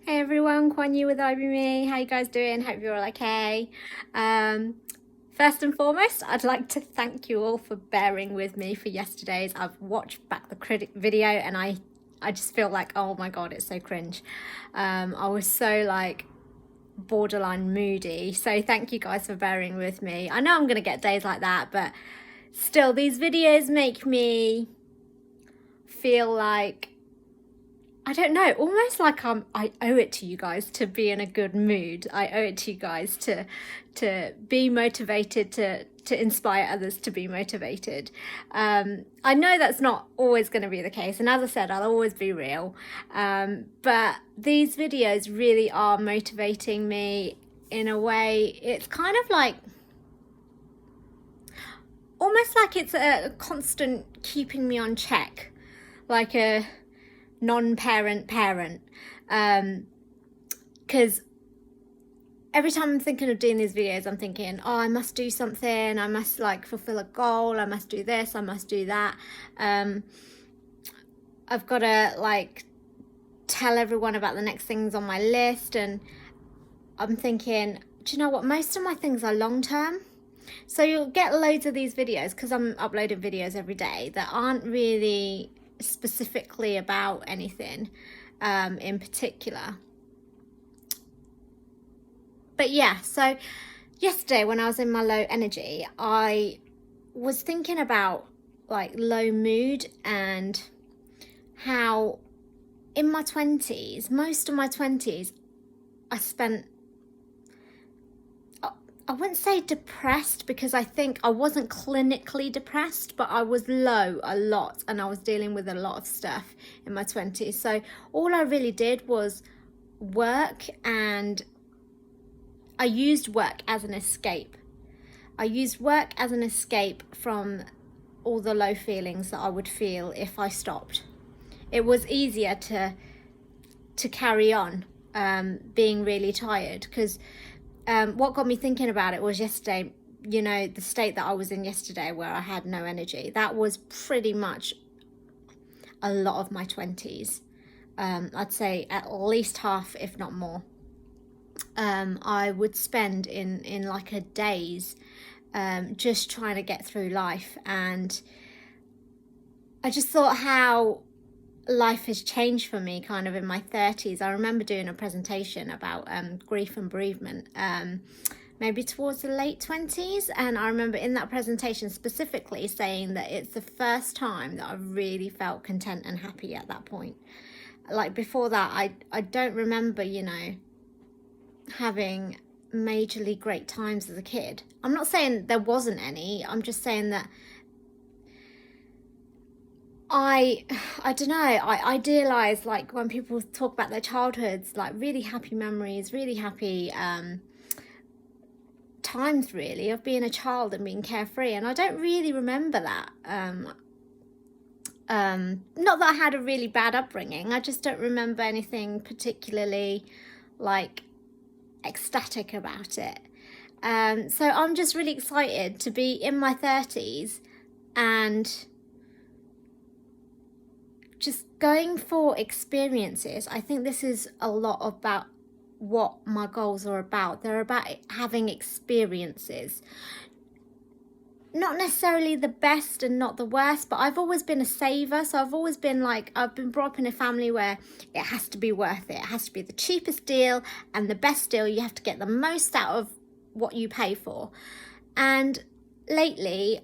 Hey everyone, Kwan-yee with Ibeme. How you guys doing? Hope you're all okay. Um, First and foremost, I'd like to thank you all for bearing with me for yesterday's. I've watched back the critic video and I just feel like, oh my God, it's so cringe. I was so like borderline moody. So thank you guys for bearing with me. I know I'm gonna get days like that, but still, these videos make me feel like I don't know, almost like I owe it to you guys to be in a good mood. I owe it to you guys to be motivated, to inspire others to be motivated. I know that's not always going to be the case, and as I said, I'll always be real. But these videos really are motivating me in a way. It's kind of like almost like it's a constant keeping me on check, like a non-parent parent, because every time I'm thinking of doing these videos, I'm thinking, oh, I must do something, I must like fulfill a goal, I must do this, I must do that. I've got to like tell everyone about the next things on my list, and I'm thinking, do you know what, most of my things are long-term. So you'll get loads of these videos because I'm uploading videos every day that aren't really specifically about anything in particular. But yeah, so yesterday when I was in my low energy, I was thinking about like low mood and how in my 20s, most of my 20s, I spent, I wouldn't say depressed because I think I wasn't clinically depressed, but I was low a lot and I was dealing with a lot of stuff in my 20s. So all I really did was work, and I used work as an escape. I used work as an escape from all the low feelings that I would feel if I stopped. It was easier to carry on being really tired because what got me thinking about it was yesterday, you know, the state that I was in yesterday where I had no energy. That was pretty much a lot of my 20s. I'd say at least half, if not more. I would spend in like a days just trying to get through life. And I just thought how life has changed for me kind of in my 30s. I remember doing a presentation about grief and bereavement maybe towards the late 20s, and I remember in that presentation specifically saying that it's the first time that I really felt content and happy at that point. Like before that, I don't remember, you know, having majorly great times as a kid. I'm not saying there wasn't any, I'm just saying that I don't know, I idealize like when people talk about their childhoods, like really happy memories, really happy times really of being a child and being carefree, and I don't really remember that. Not that I had a really bad upbringing, I just don't remember anything particularly like ecstatic about it. So I'm just really excited to be in my 30s and just going for experiences. I think this is a lot about what my goals are about. They're about having experiences. Not necessarily the best and not the worst, but I've always been a saver. So I've always been like, I've been brought up in a family where it has to be worth it. It has to be the cheapest deal and the best deal. You have to get the most out of what you pay for. And lately,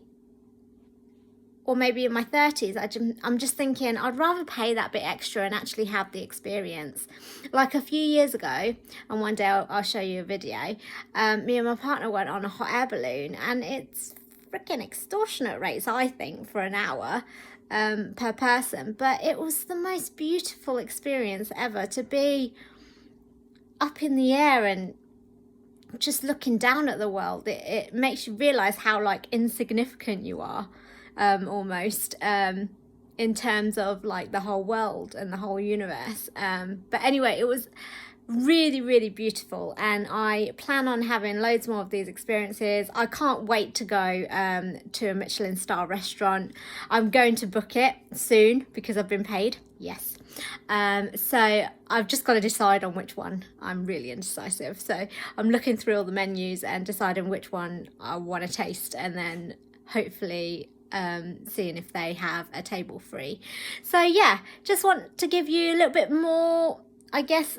or maybe in my 30s, I'm just thinking I'd rather pay that bit extra and actually have the experience. Like a few years ago, and one day I'll show you a video, me and my partner went on a hot air balloon, and it's freaking extortionate rates, I think, for an hour per person. But it was the most beautiful experience ever to be up in the air and just looking down at the world. It makes you realize how like insignificant you are. Almost in terms of like the whole world and the whole universe. But anyway, it was really, really beautiful, and I plan on having loads more of these experiences. I can't wait to go to a Michelin star restaurant. I'm going to book it soon because I've been paid. Yes. So I've just got to decide on which one. I'm really indecisive. So I'm looking through all the menus and deciding which one I want to taste, and then hopefully seeing if they have a table free. So yeah, just want to give you a little bit more, I guess,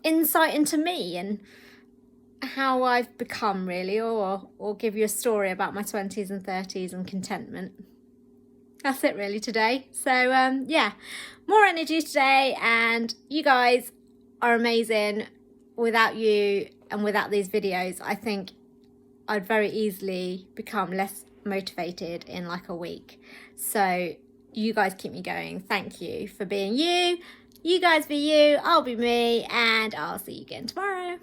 insight into me and how I've become, really, or give you a story about my 20s and 30s and contentment. That's it really today. So yeah, more energy today, and you guys are amazing. Without you and without these videos, I think I'd very easily become less motivated in like a week. So you guys keep me going. Thank you for being you. You guys be you, I'll be me, and I'll see you again tomorrow.